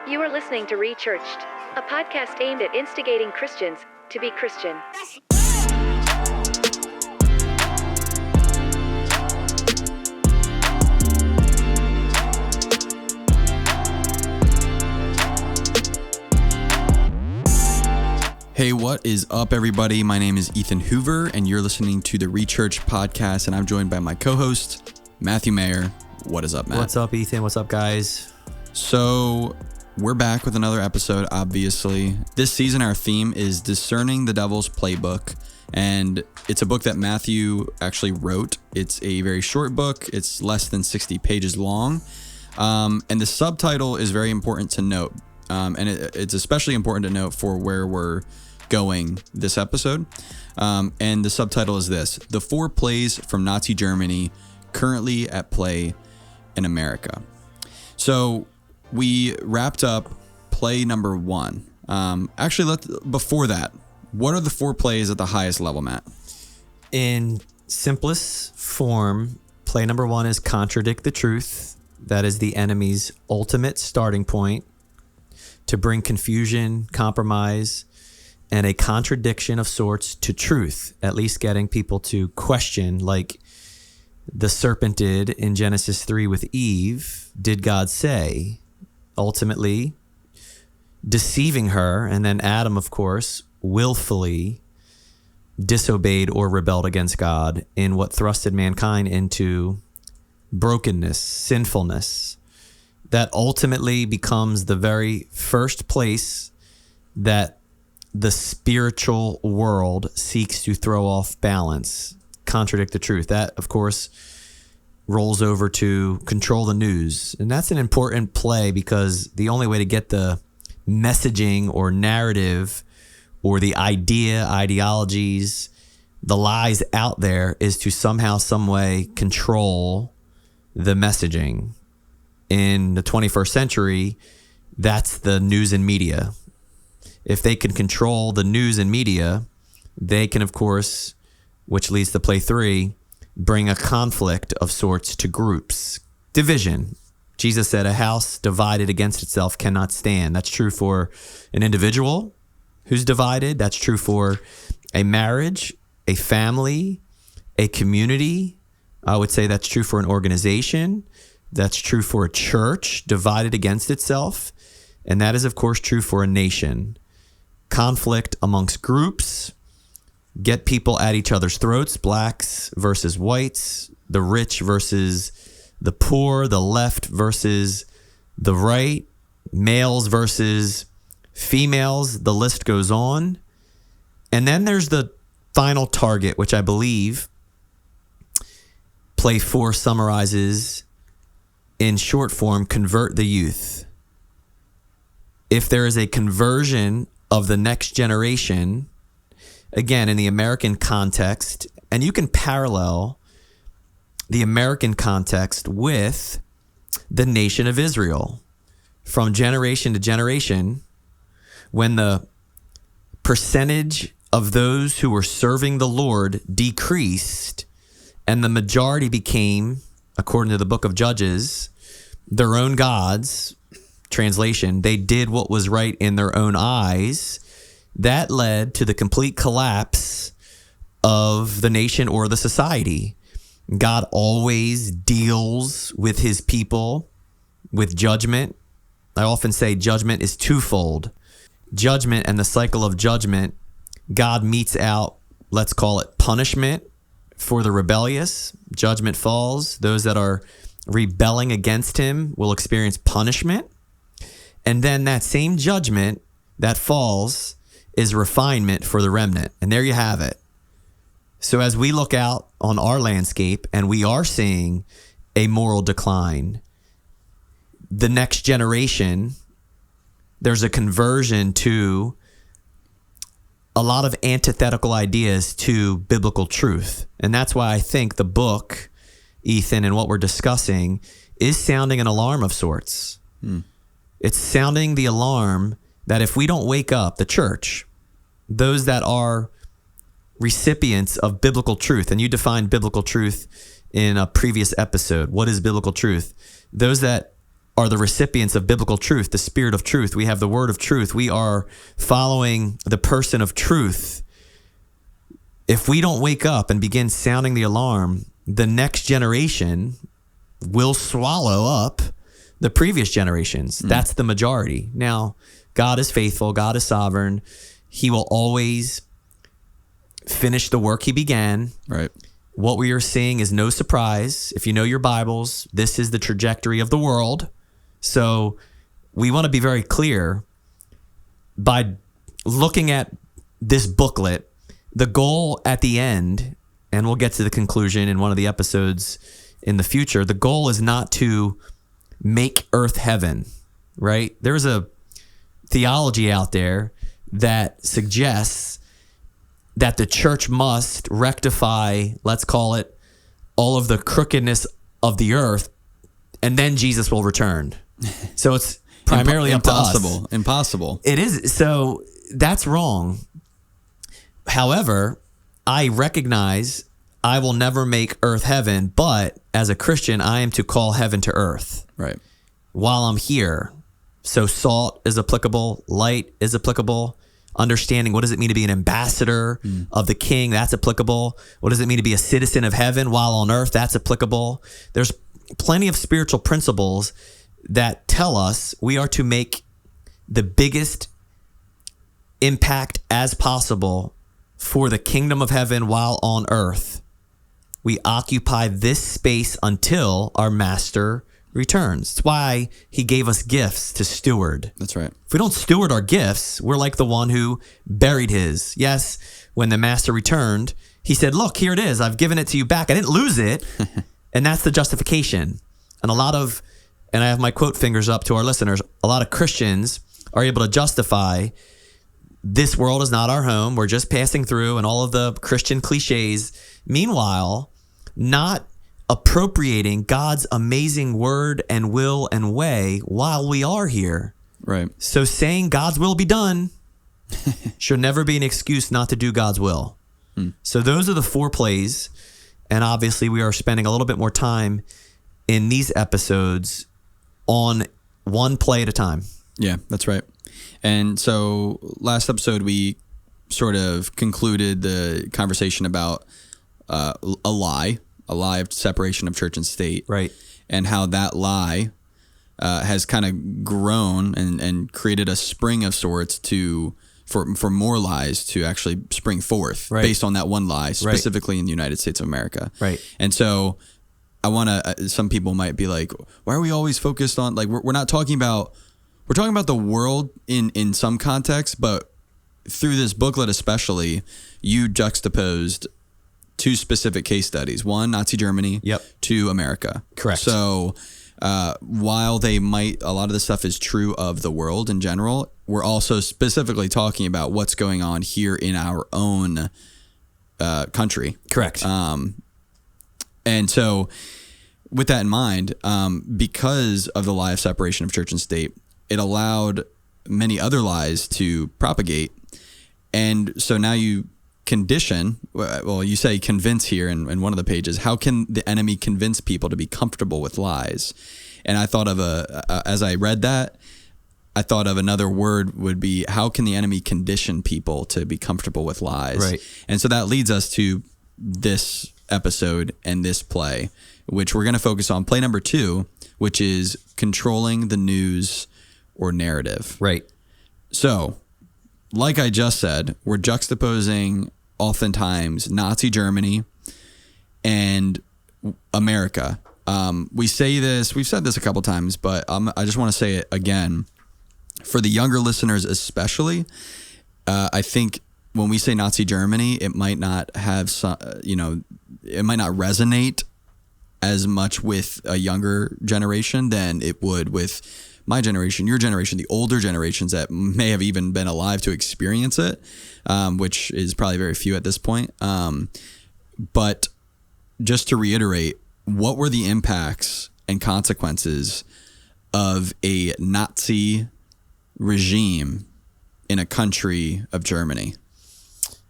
You are listening to Rechurched, a podcast aimed at instigating Christians to be Christian. Hey, what is up, everybody? My name is Ethan Hoover, and you're listening to the Rechurched podcast, and I'm joined by my co-host, Matthew Mayer. What is up, Matt? What's up, Ethan? What's up, guys? So, we're back with another episode, obviously. This season, our theme is Discerning the Devil's Playbook, and it's a book that Matthew actually wrote. It's a very short book. It's less than 60 pages long, and the subtitle is very important to note, and it's especially important to note for where we're going this episode. And the subtitle is this: The 4 Plays from Nazi Germany Currently at Play in America. So we wrapped up play number 1. Before that, what are the 4 plays at the highest level, Matt? In simplest form, play number 1 is contradict the truth. That is the enemy's ultimate starting point to bring confusion, compromise, and a contradiction of sorts to truth, at least getting people to question, like the serpent did in Genesis 3 with Eve. Did God say? Ultimately deceiving her, and then Adam, of course, willfully disobeyed or rebelled against God in what thrusted mankind into brokenness, sinfulness, that ultimately becomes the very first place that the spiritual world seeks to throw off balance, contradict the truth. That, of course, rolls over to control the news. And that's an important play, because the only way to get the messaging or narrative or the ideologies, the lies out there is to somehow, some way control the messaging. In the 21st century, that's the news and media. If they can control the news and media, they can, of course, which leads to play 3, bring a conflict of sorts to groups. Division. Jesus said a house divided against itself cannot stand. That's true for an individual who's divided. That's true for a marriage, a family, a community. I would say that's true for an organization. That's true for a church divided against itself. And that is, of course, true for a nation. Conflict amongst groups. Get people at each other's throats, blacks versus whites, the rich versus the poor, the left versus the right, males versus females, the list goes on. And then there's the final target, which I believe play 4 summarizes in short form: convert the youth. If there is a conversion of the next generation, again, in the American context, and you can parallel the American context with the nation of Israel. From generation to generation, when the percentage of those who were serving the Lord decreased and the majority became, according to the book of Judges, their own gods, translation, they did what was right in their own eyes, that led to the complete collapse of the nation or the society. God always deals with his people with judgment. I often say judgment is twofold. Judgment and the cycle of judgment. God metes out, let's call it punishment for the rebellious. Judgment falls. Those that are rebelling against him will experience punishment. And then that same judgment that falls is refinement for the remnant. And there you have it. So as we look out on our landscape and we are seeing a moral decline, the next generation, there's a conversion to a lot of antithetical ideas to biblical truth. And that's why I think the book, Ethan, and what we're discussing is sounding an alarm of sorts. It's sounding the alarm that if we don't wake up, the church, those that are recipients of biblical truth, and you defined biblical truth in a previous episode. What is biblical truth? Those that are the recipients of biblical truth, the spirit of truth. We have the word of truth. We are following the person of truth. If we don't wake up and begin sounding the alarm, the next generation will swallow up the previous generations. That's the majority. Now, God is faithful. God is sovereign. He will always finish the work he began. Right. What we are seeing is no surprise. If you know your Bibles, this is the trajectory of the world. So we want to be very clear by looking at this booklet. The goal at the end, and we'll get to the conclusion in one of the episodes in the future, the goal is not to make earth heaven, right? There's a theology out there that suggests that the church must rectify, let's call it, all of the crookedness of the earth, and then Jesus will return. So it's primarily up to us. Impossible. It is. So that's wrong. However, I recognize I will never make earth heaven, but as a Christian, I am to call heaven to earth. Right. While I'm here. So salt is applicable, light is applicable, understanding what does it mean to be an ambassador of the king, that's applicable. What does it mean to be a citizen of heaven while on earth, that's applicable. There's plenty of spiritual principles that tell us we are to make the biggest impact as possible for the kingdom of heaven while on earth. We occupy this space until our master returns. That's why he gave us gifts to steward. That's right. If we don't steward our gifts, we're like the one who buried his. Yes, when the master returned, he said, look, here it is. I've given it to you back. I didn't lose it. And that's the justification. And and I have my quote fingers up to our listeners, a lot of Christians are able to justify this world is not our home. We're just passing through and all of the Christian cliches. Meanwhile, not appropriating God's amazing word and will and way while we are here. Right. So saying God's will be done should never be an excuse not to do God's will. So those are the 4 plays. And obviously we are spending a little bit more time in these episodes on one play at a time. Yeah, that's right. And so last episode, we sort of concluded the conversation about a lie of separation of church and state. Right. And how that lie has kind of grown and created a spring of sorts for more lies to actually spring forth based on that one lie, specifically in the United States of America. Right. And so I want to, some people might be like, why are we always focused on, like, we're not talking about, we're talking about the world in some context, but through this booklet especially, you juxtaposed 2 specific case studies. 1, Nazi Germany. Yep. 2, America. Correct. So while a lot of the stuff is true of the world in general, we're also specifically talking about what's going on here in our own country. Correct. And so with that in mind, because of the lie of separation of church and state, it allowed many other lies to propagate. And so now you condition, well, you say convince here in one of the pages, how can the enemy convince people to be comfortable with lies? And I thought of as I read that, I thought of another word would be, how can the enemy condition people to be comfortable with lies? Right. And so that leads us to this episode and this play, which we're going to focus on play number 2, which is controlling the news or narrative. Right. So, like I just said, we're juxtaposing oftentimes Nazi Germany and America. We say this, we've said this a couple times, but I just want to say it again. For the younger listeners especially, I think when we say Nazi Germany, it might not have it might not resonate as much with a younger generation than it would with my generation, your generation, the older generations that may have even been alive to experience it, which is probably very few at this point. But just to reiterate, what were the impacts and consequences of a Nazi regime in a country of Germany?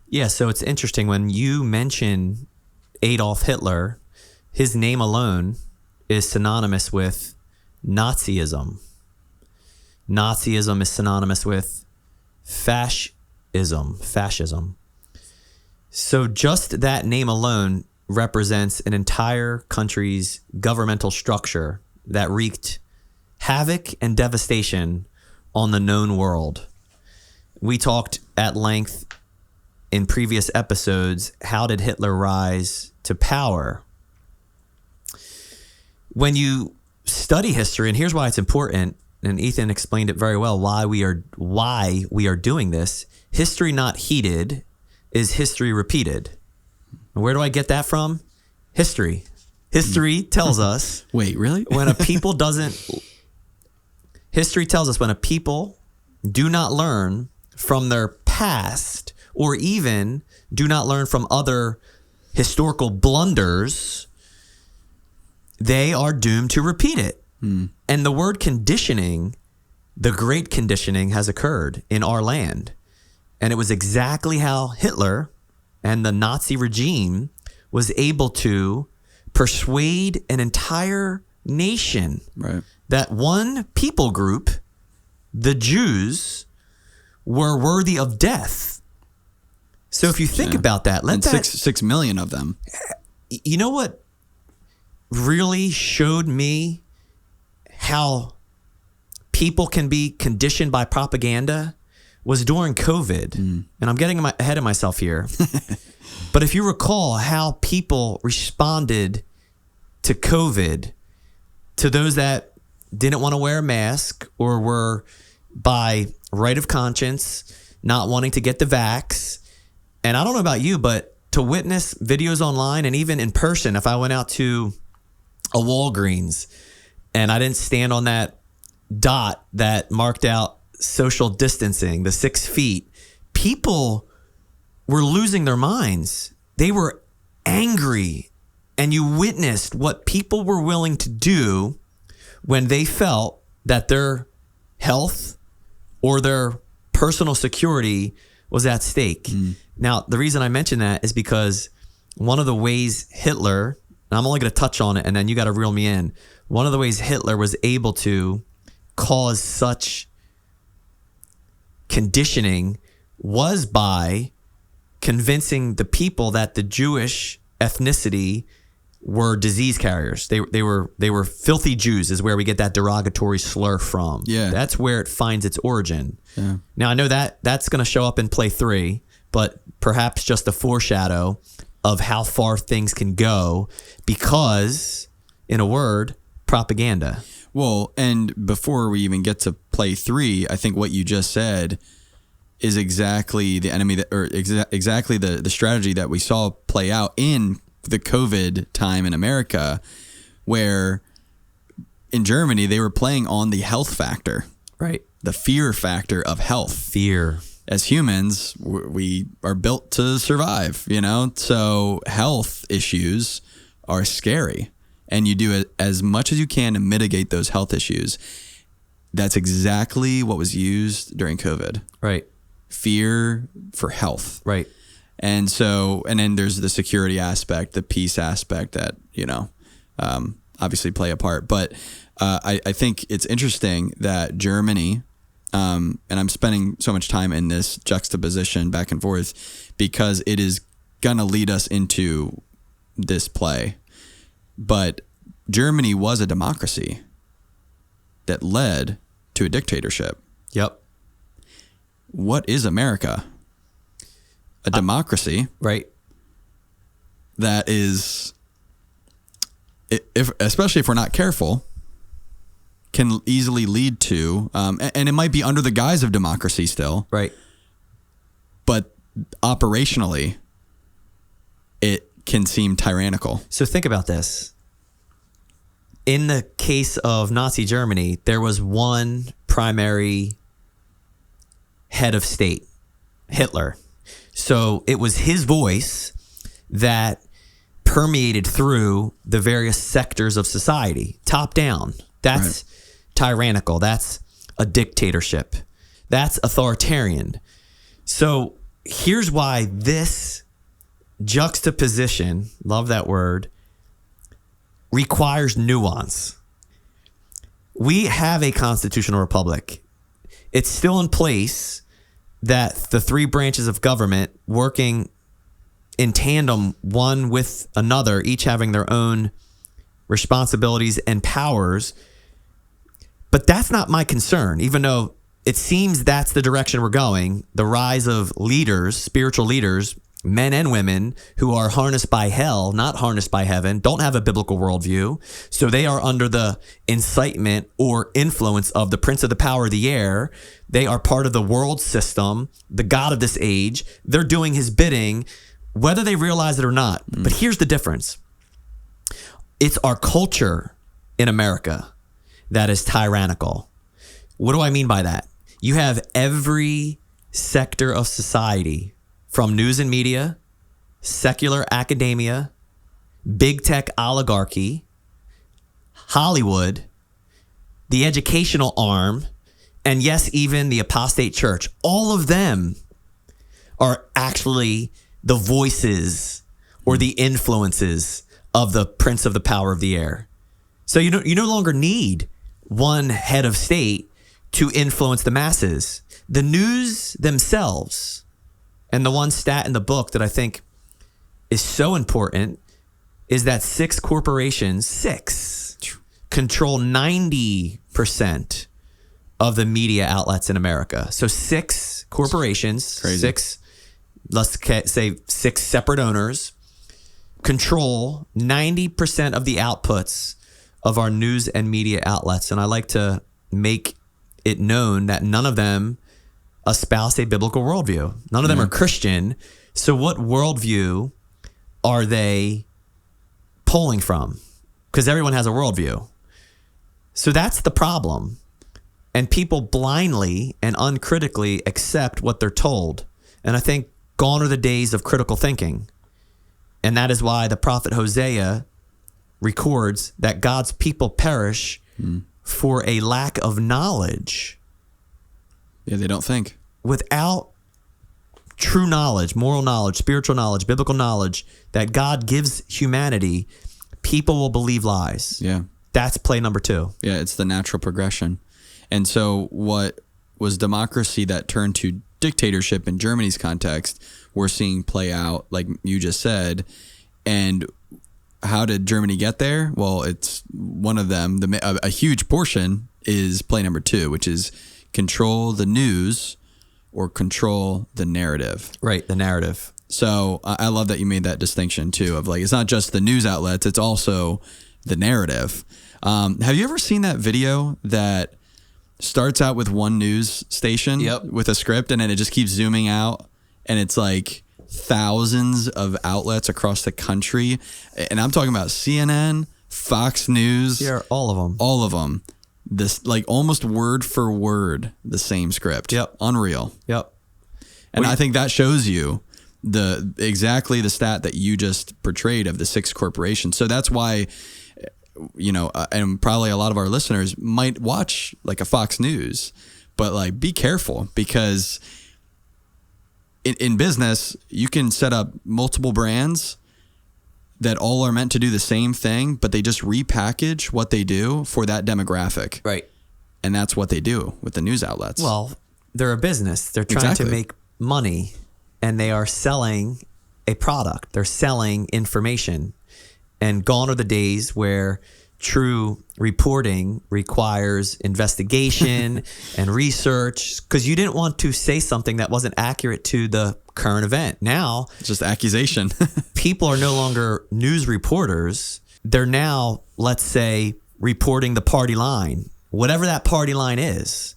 Yeah, so it's interesting when you mention Adolf Hitler, his name alone is synonymous with Nazism. Nazism is synonymous with fascism. So just that name alone represents an entire country's governmental structure that wreaked havoc and devastation on the known world. We talked at length in previous episodes, how did Hitler rise to power? When you study history, and here's why it's important, and Ethan explained it very well, why we are doing this. History not heeded is history repeated. And where do I get that from? History. History tells us. Wait, really? History tells us when a people do not learn from their past, or even do not learn from other historical blunders, they are doomed to repeat it. And the word conditioning, the great conditioning, has occurred in our land. And it was exactly how Hitler and the Nazi regime was able to persuade an entire nation that one people group, the Jews, were worthy of death. So if you think about that, six million of them. You know what really showed me how people can be conditioned by propaganda was during COVID. And I'm getting ahead of myself here. But if you recall how people responded to COVID, to those that didn't want to wear a mask or were by right of conscience not wanting to get the vax. And I don't know about you, but to witness videos online and even in person, if I went out to a Walgreens and I didn't stand on that dot that marked out social distancing, the 6 feet, people were losing their minds. They were angry. And you witnessed what people were willing to do when they felt that their health or their personal security was at stake. Now, the reason I mention that is because one of the ways Hitler, and I'm only going to touch on it and then you got to reel me in. One of the ways Hitler was able to cause such conditioning was by convincing the people that the Jewish ethnicity were disease carriers. They were filthy Jews is where we get that derogatory slur from. Yeah. That's where it finds its origin. Yeah. Now I know that's going to show up in play 3, but perhaps just a foreshadow of how far things can go because, in a word, propaganda. Well, and before we even get to play 3, I think what you just said is exactly the enemy exactly the strategy that we saw play out in the COVID time in America, where in Germany they were playing on the health factor, right? The fear factor of health. Fear. As humans, we are built to survive, So health issues are scary, and you do it as much as you can to mitigate those health issues. That's exactly what was used during COVID. Right. Fear for health. Right. And then there's the security aspect, the peace aspect that, obviously play a part. But I think it's interesting that Germany, and I'm spending so much time in this juxtaposition back and forth because it is going to lead us into this play. But Germany was a democracy that led to a dictatorship. Yep. What is America? A democracy, right? That is, especially if we're not careful, can easily lead to, and it might be under the guise of democracy still, right? But operationally, it can seem tyrannical. So think about this. In the case of Nazi Germany, there was one primary head of state, Hitler. So it was his voice that permeated through the various sectors of society, top down. That's tyrannical. That's a dictatorship. That's authoritarian. So here's why this juxtaposition, love that word, requires nuance. we have a constitutional republic. It's still in place that the three branches of government working in tandem, one with another, each having their own responsibilities and powers. But that's not my concern, even though it seems that's the direction we're going. The rise of leaders, spiritual leaders, men and women who are harnessed by hell, not harnessed by heaven, don't have a biblical worldview. So they are under the incitement or influence of the prince of the power of the air. They are part of the world system, the God of this age. They're doing his bidding, whether they realize it or not. But here's the difference. It's our culture in America that is tyrannical. What do I mean by that? You have every sector of society, from news and media, secular academia, big tech oligarchy, Hollywood, the educational arm, and yes, even the apostate church. All of them are actually the voices or the influences of the prince of the power of the air. So you no longer need one head of state to influence the masses. The news themselves, and the one stat in the book that I think is so important is that 6 corporations, control 90% of the media outlets in America. So 6 corporations, Crazy. 6, let's say 6 separate owners, control 90% of the outputs of our news and media outlets. And I like to make it known that none of them espouse a biblical worldview. None of them are Christian. So what worldview are they pulling from? Because everyone has a worldview. So that's the problem. And people blindly and uncritically accept what they're told. And I think gone are the days of critical thinking. And that is why the prophet Hosea records that God's people perish for a lack of knowledge. Yeah, they don't think. Without true knowledge, moral knowledge, spiritual knowledge, biblical knowledge that God gives humanity, people will believe lies. Yeah. That's play number 2. Yeah, it's the natural progression. And so what was democracy that turned to dictatorship in Germany's context, we're seeing play out, like you just said. And how did Germany get there? Well, it's one of them. A huge portion is play number 2, which is control the news or control the narrative. Right, the narrative. So I love that you made that distinction too, of like, it's not just the news outlets, it's also the narrative. Have you ever seen that video that starts out with one news station with a script and then it just keeps zooming out and it's like thousands of outlets across the country? And I'm talking about CNN, Fox News. Yeah, all of them. All of them. This, like, almost word for word, the same script. Yep. Unreal. Yep. And I think that shows you exactly the stat that you just portrayed of the 6 corporations. So that's why, and probably a lot of our listeners might watch like a Fox News, but like, be careful, because in business, you can set up multiple brands that all are meant to do the same thing, but they just repackage what they do for that demographic. Right. And that's what they do with the news outlets. Well, they're a business. They're trying to make money, and they are selling a product. They're selling information. And gone are the days where true reporting requires investigation and research, because you didn't want to say something that wasn't accurate to the current event. Now, it's just accusation. People are no longer news reporters. They're now, let's say, reporting the party line, whatever that party line is.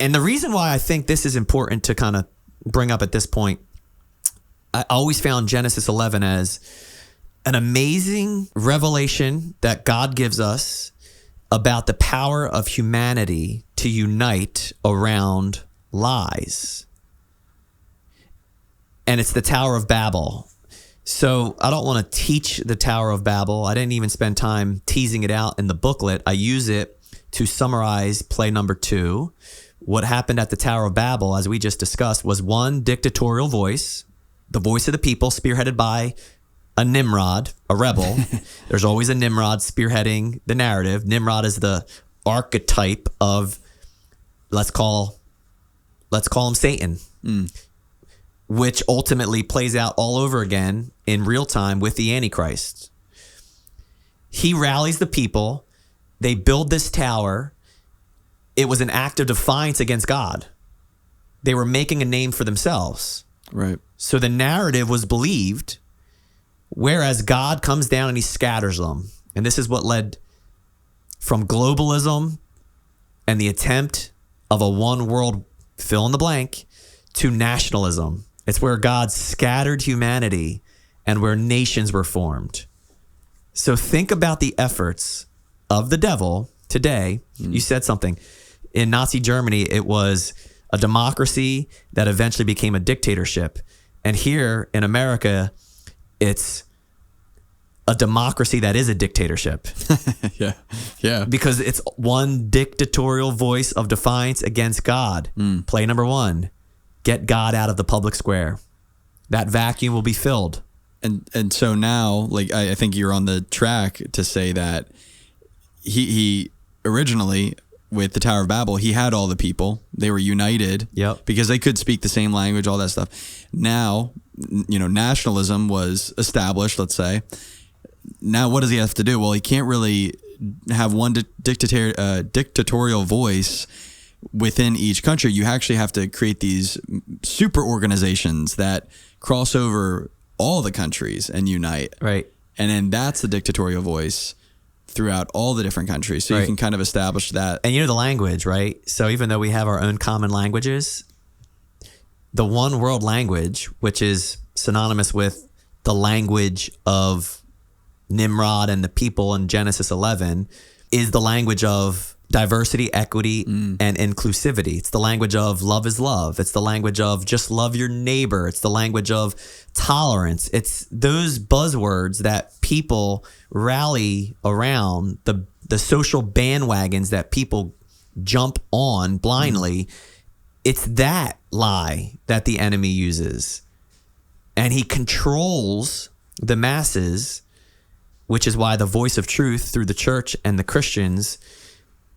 And the reason why I think this is important to kind of bring up at this point, I always found Genesis 11 as an amazing revelation that God gives us about the power of humanity to unite around lies. And it's the Tower of Babel. So I don't want to teach the Tower of Babel. I didn't even spend time teasing it out in the booklet. I use it to summarize play number 2. What happened at the Tower of Babel, as we just discussed, was one dictatorial voice, the voice of the people, spearheaded by a Nimrod, a rebel. There's always a Nimrod spearheading the narrative. Nimrod is the archetype of, let's call him Satan, which ultimately plays out all over again in real time with the Antichrist. He rallies the people. They build this tower. It was an act of defiance against God. They were making a name for themselves. Right. So the narrative was believed, whereas God comes down and he scatters them. And this is what led from globalism and the attempt of a one world fill in the blank to nationalism. It's where God scattered humanity and where nations were formed. So think about the efforts of the devil today. You said something. In Nazi Germany, it was a democracy that eventually became a dictatorship. And here in America, it's a democracy that is a dictatorship. Yeah. Because it's one dictatorial voice of defiance against God. Play number one, get God out of the public square. That vacuum will be filled. And so now, like, I think you're on the track to say that he originally, with the Tower of Babel, he had all the people. They were united. Yep. Because they could speak the same language, all that stuff. Now, nationalism was established, let's say. Now, what does he have to do? Well, he can't really have one dictatorial voice within each country. You actually have to create these super organizations that cross over all the countries and unite. Right. And then that's the dictatorial voice throughout all the different countries. So you can kind of establish that. And the language, right? So even though we have our own common languages, the one world language, which is synonymous with the language of Nimrod and the people in Genesis 11, is the language of diversity, equity, and inclusivity. It's the language of love is love. It's the language of just love your neighbor. It's the language of tolerance. It's those buzzwords that people rally around, the social bandwagons that people jump on blindly. It's that lie that the enemy uses. And he controls the masses, which is why the voice of truth through the church and the Christians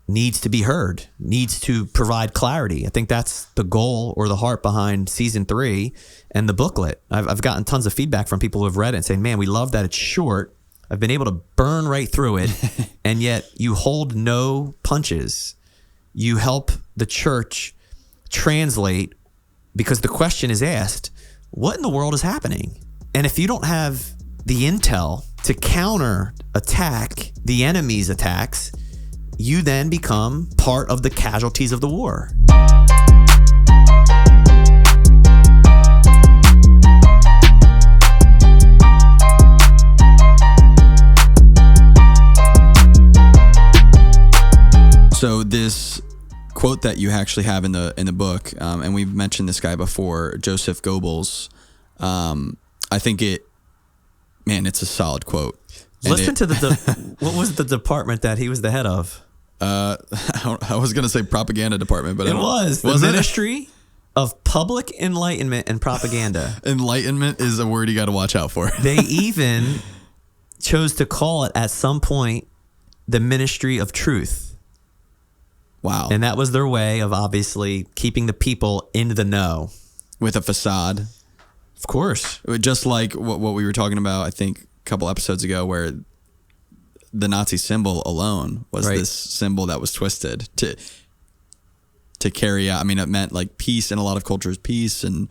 needs to be heard, needs to provide clarity. I think that's the goal or the heart behind season 3 and the booklet. I've gotten tons of feedback from people who have read it and saying, man, we love that it's short. I've been able to burn right through it. And yet you hold no punches. You help the church translate, because the question is asked, what in the world is happening? And if you don't have the intel to counter attack the enemy's attacks, you then become part of the casualties of the war. So this quote that you actually have in the book, and we've mentioned this guy before, Joseph Goebbels. I think it's a solid quote. Listen to what was the department that he was the head of? I was going to say propaganda department, but it was the Ministry of Public Enlightenment and Propaganda. Enlightenment is a word you got to watch out for. They even chose to call it at some point the Ministry of Truth. Wow. And that was their way of obviously keeping the people in the know. With a facade. Of course. Just like what we were talking about, I think, a couple episodes ago, where the Nazi symbol alone was this symbol that was twisted to carry out. I mean, it meant like peace in a lot of cultures, peace and,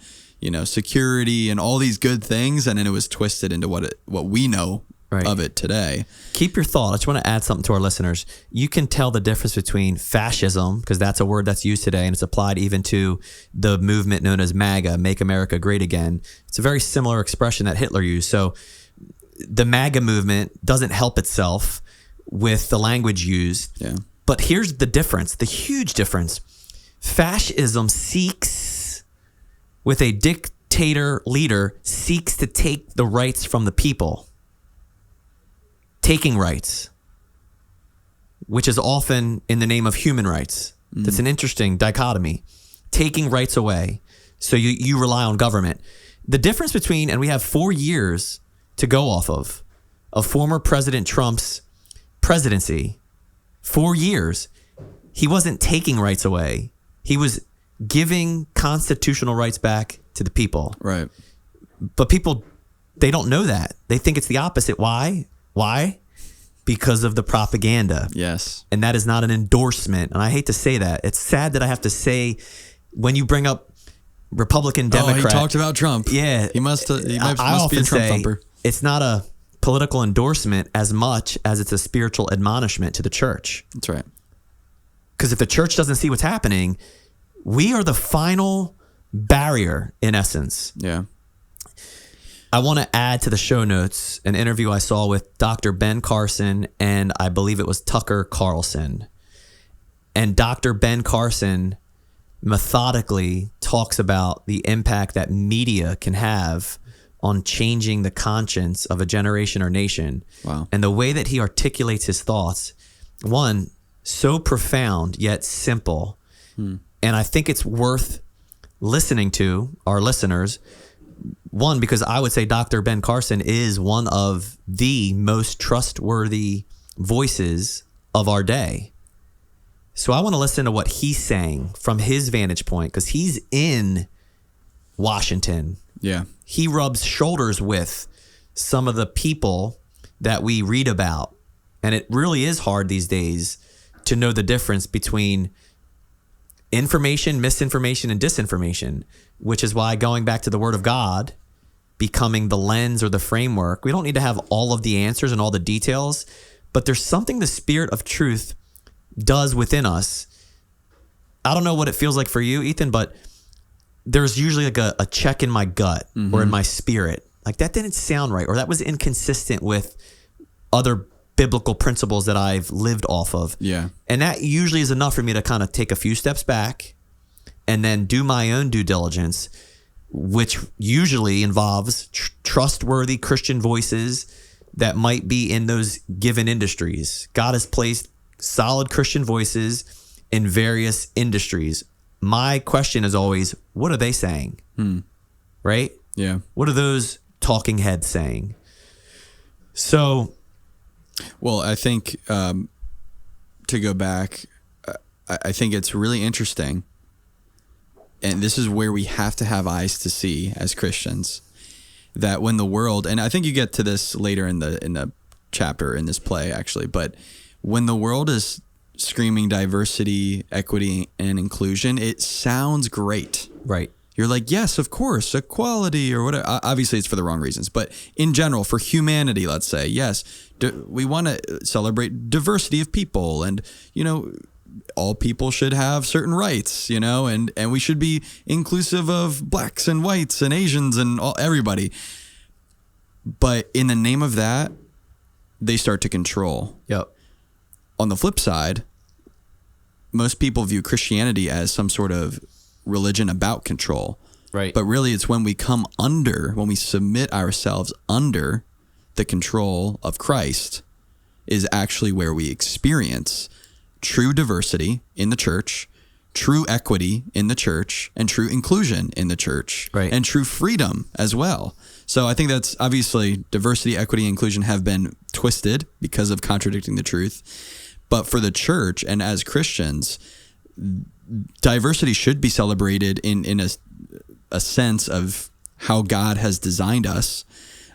security and all these good things. And then it was twisted into what we know of it today. Keep your thought. I just want to add something to our listeners. You can tell the difference between fascism, because that's a word that's used today and it's applied even to the movement known as MAGA, Make America Great Again. It's a very similar expression that Hitler used. So the MAGA movement doesn't help itself with the language used. Yeah. But here's the difference, the huge difference. Fascism seeks, with a dictator leader, seeks to take the rights from the people. Taking rights, which is often in the name of human rights. That's an interesting dichotomy. Taking rights away. So you rely on government. The difference between, and we have 4 years to go off of former President Trump's presidency. 4 years, he wasn't taking rights away. He was giving constitutional rights back to the people. Right. But people, they don't know that. They think it's the opposite. Why? Because of the propaganda. Yes. And that is not an endorsement. And I hate to say that. It's sad that I have to say, when you bring up Republican, Democrat. Oh, he talked about Trump. Yeah. He must be I a often Trump say thumper. it's not a political endorsement as much as it's a spiritual admonishment to the church. That's right. Because if the church doesn't see what's happening, we are the final barrier, in essence. Yeah. I want to add to the show notes an interview I saw with Dr. Ben Carson and I believe it was Tucker Carlson. And Dr. Ben Carson methodically talks about the impact that media can have on changing the conscience of a generation or nation. Wow. And the way that he articulates his thoughts, one, so profound yet simple. And I think it's worth listening to our listeners. One, because I would say Dr. Ben Carson is one of the most trustworthy voices of our day. So I want to listen to what he's saying from his vantage point, because he's in Washington. Yeah. He rubs shoulders with some of the people that we read about. And it really is hard these days to know the difference between information, misinformation, and disinformation, which is why going back to the Word of God becoming the lens or the framework, we don't need to have all of the answers and all the details, but there's something the Spirit of truth does within us. I don't know what it feels like for you, Ethan, but there's usually like a check in my gut or in my spirit. Like that didn't sound right, or that was inconsistent with other biblical principles that I've lived off of. Yeah. And that usually is enough for me to kind of take a few steps back and then do my own due diligence, which usually involves trustworthy Christian voices that might be in those given industries. God has placed solid Christian voices in various industries. My question is always, what are they saying? Right? Yeah. What are those talking heads saying? So, well, I think to go back, I think it's really interesting, and this is where we have to have eyes to see as Christians, that when the world, and I think you get to this later in the chapter in this play actually, but when the world is screaming diversity, equity, and inclusion, it sounds great. right. You're like, yes, of course, equality or whatever. Obviously, it's for the wrong reasons. But in general, for humanity, let's say, yes, we want to celebrate diversity of people. And, you know, all people should have certain rights, you know, and we should be inclusive of blacks and whites and Asians and everybody. But in the name of that, they start to control. Yep. On the flip side, most people view Christianity as some sort of religion about control. Right. But really it's when we submit ourselves under the control of Christ is actually where we experience true diversity in the church, true equity in the church, and true inclusion in the church, right, and true freedom as well. So I think that's obviously diversity, equity, and inclusion have been twisted because of contradicting the truth. But for the church and as Christians, diversity should be celebrated in a sense of how God has designed us,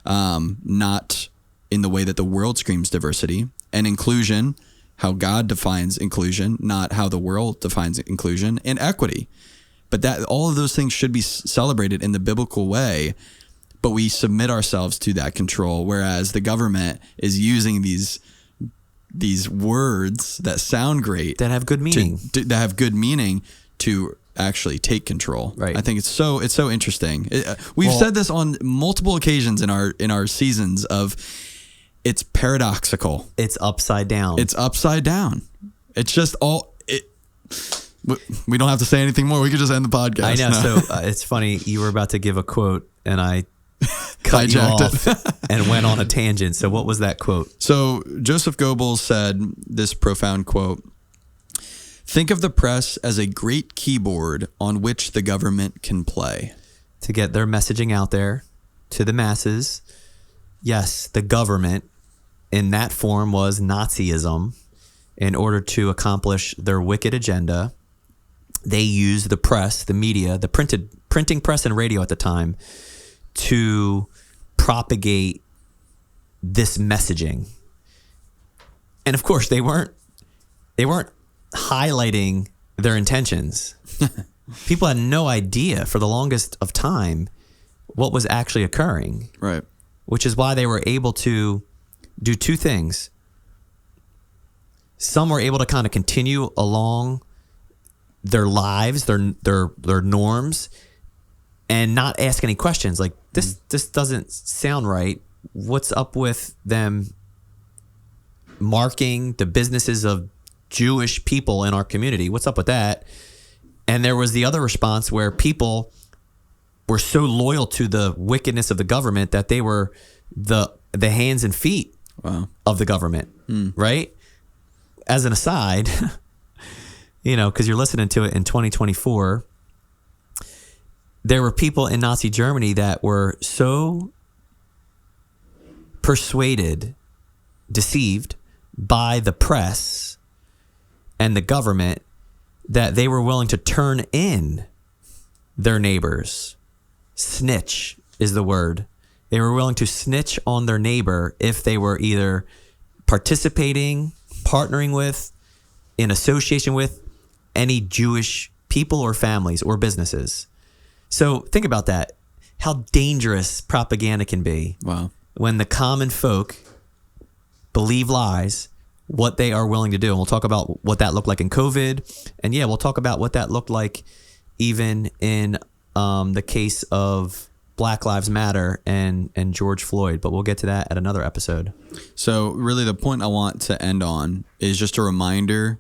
not in the way that the world screams diversity, and inclusion, how God defines inclusion, not how the world defines inclusion, and equity. But that all of those things should be celebrated in the biblical way, but we submit ourselves to that control, whereas the government is using these words that sound great, that have good meaning, that have good meaning to actually take control. Right. I think it's so interesting. We've said this on multiple occasions in our seasons of it's paradoxical. It's upside down. It's upside down. It's just we don't have to say anything more. We could just end the podcast. I know. No. So it's funny. You were about to give a quote and I cut you off and went on a tangent. So what was that quote? So Joseph Goebbels said this profound quote: "Think of the press as a great keyboard on which the government can play." To get their messaging out there to the masses, yes, the government in that form was Nazism. In order to accomplish their wicked agenda, they used the press, the media, the printing press and radio at the time to propagate this messaging. And of course, they weren't highlighting their intentions. People had no idea for the longest of time what was actually occurring. Right. Which is why they were able to do two things. Some were able to kind of continue along their lives, their norms, and not ask any questions. Like, this doesn't sound right. What's up with them marking the businesses of Jewish people in our community? What's up with that? And there was the other response where people were so loyal to the wickedness of the government that they were the hands and feet of the government, right? As an aside, because you're listening to it in 2024, there were people in Nazi Germany that were so persuaded, deceived by the press and the government that they were willing to turn in their neighbors. Snitch is the word. They were willing to snitch on their neighbor if they were either participating, partnering with, in association with any Jewish people or families or businesses. So think about that. How dangerous propaganda can be. Wow. When the common folk believe lies, what they are willing to do. And we'll talk about what that looked like in COVID. And yeah, we'll talk about what that looked like even in the case of Black Lives Matter and George Floyd, but we'll get to that at another episode. So really the point I want to end on is just a reminder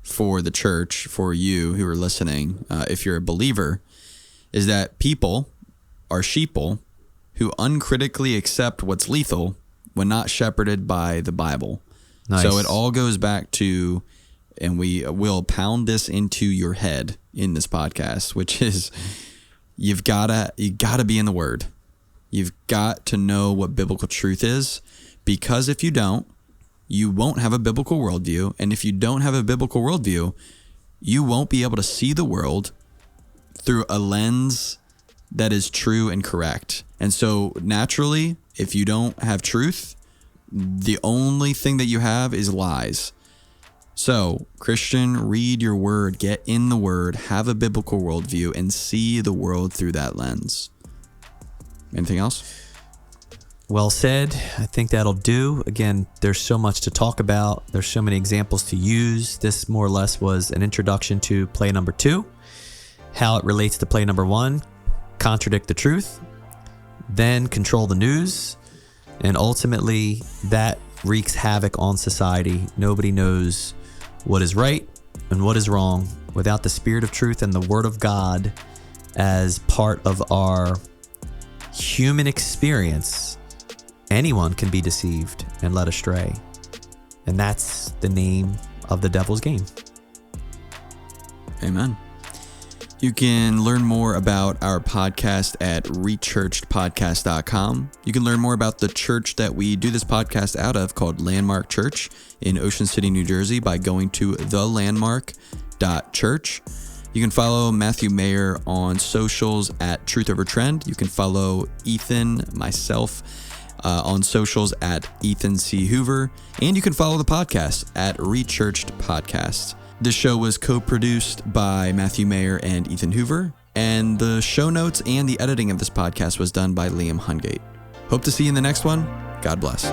for the church, for you who are listening, if you're a believer, is that people are sheeple who uncritically accept what's lethal when not shepherded by the Bible. Nice. So it all goes back to, and we will pound this into your head in this podcast, which is you gotta be in the Word. You've got to know what biblical truth is, because if you don't, you won't have a biblical worldview. And if you don't have a biblical worldview, you won't be able to see the world through a lens that is true and correct. And so naturally, if you don't have truth, the only thing that you have is lies. So, Christian, read your word, get in the word, have a biblical worldview, and see the world through that lens. Anything else? Well said. I think that'll do. Again, there's so much to talk about. There's so many examples to use. This more or less was an introduction to play number 2, how it relates to play number 1, contradict the truth, then control the news, and ultimately that wreaks havoc on society. Nobody knows what is right and what is wrong without the Spirit of truth and the Word of God as part of our human experience. Anyone can be deceived and led astray. And that's the name of the devil's game. Amen. You can learn more about our podcast at rechurchedpodcast.com. You can learn more about the church that we do this podcast out of, called Landmark Church in Ocean City, New Jersey, by going to thelandmark.church. You can follow Matthew Mayer on socials at Truth Over Trend. You can follow Ethan, myself, on socials at Ethan C. Hoover. And you can follow the podcast at Rechurched Podcast. This show was co-produced by Matthew Mayer and Ethan Hoover, and the show notes and the editing of this podcast was done by Liam Hungate. Hope to see you in the next one. God bless.